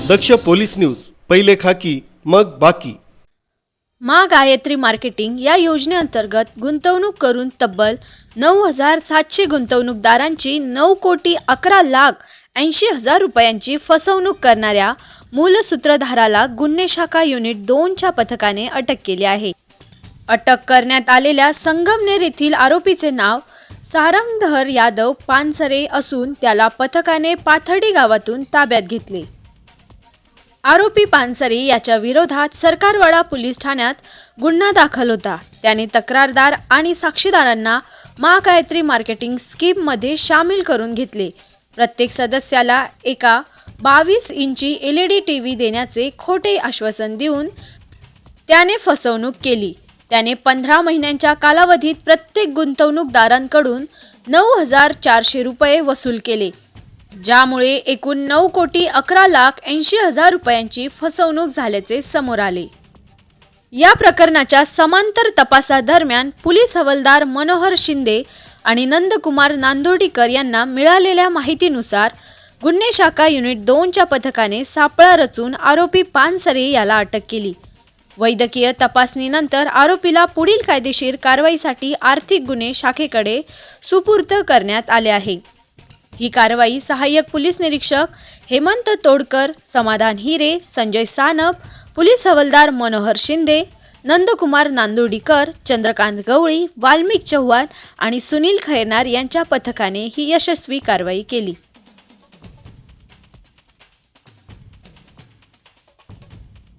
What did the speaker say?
दक्ष police news, पहिले खाकी मग बाकी। माँ गायत्री मार्केटिंग या योजनेअंतर्गत गुंतवणूक करून तब्बल 9,700 गुंतवणूकदारांची 9,11,80,000 रुपयांची फसवणूक करणाऱ्या मूल सूत्रधाराला गुन्हे शाखा युनिट 2 च्या पथकाने अटक केली आहे। अटक करण्यात आलेल्या संगमनेर येथील आरोपीचे नाव सारंगधर यादव पानसरे असून त्याला पथकाने पाथर्डी गावातून ताब्यात घेतले। आरोपी पानसरे याच्या विरोधात सरकारवाडा पोलीस ठाण्यात गुन्हा दाखल होता। त्याने तक्रारदार आणि साक्षीदारांना माँ गायत्री मार्केटिंग स्कीम मध्ये सामील करून घेतले। प्रत्येक सदस्याला एका 22 इंची LED टीव्ही देण्याचे खोटे आश्वासन देऊन त्याने फसवणूक केली। त्याने 15 महिन्यांच्या कालावधीत प्रत्येक गुंतवणूकदारांकडून 9,400 रुपये वसूल केले, ज्यामुळे एकूण 9,11,80,000 रुपयांची फसवणूक झाल्याचे समोर आले। या प्रकरणाच्या समांतर तपासादरम्यान पोलीस हवालदार मनोहर शिंदे आणि नंदकुमार नांदोडीकर यांना मिळालेल्या माहितीनुसार गुन्हे शाखा युनिट 2 च्या पथकाने सापळा रचून आरोपी पानसरे याला अटक केली। वैद्यकीय तपासणीनंतर आरोपीला पुढील कायदेशीर कारवाईसाठी आर्थिक गुन्हे शाखेकडे सुपूर्द करण्यात आले आहे। ही कारवाई सहाय्यक पोलीस निरीक्षक हेमंत तोडकर, समाधान हिरे, संजय सानप, पोलीस हवालदार मनोहर शिंदे, नंदकुमार नांदोडीकर, चंद्रकांत गवळी, वाल्मिक चव्हाण आणि सुनील खैरनार यांच्या पथकाने ही यशस्वी कारवाई केली।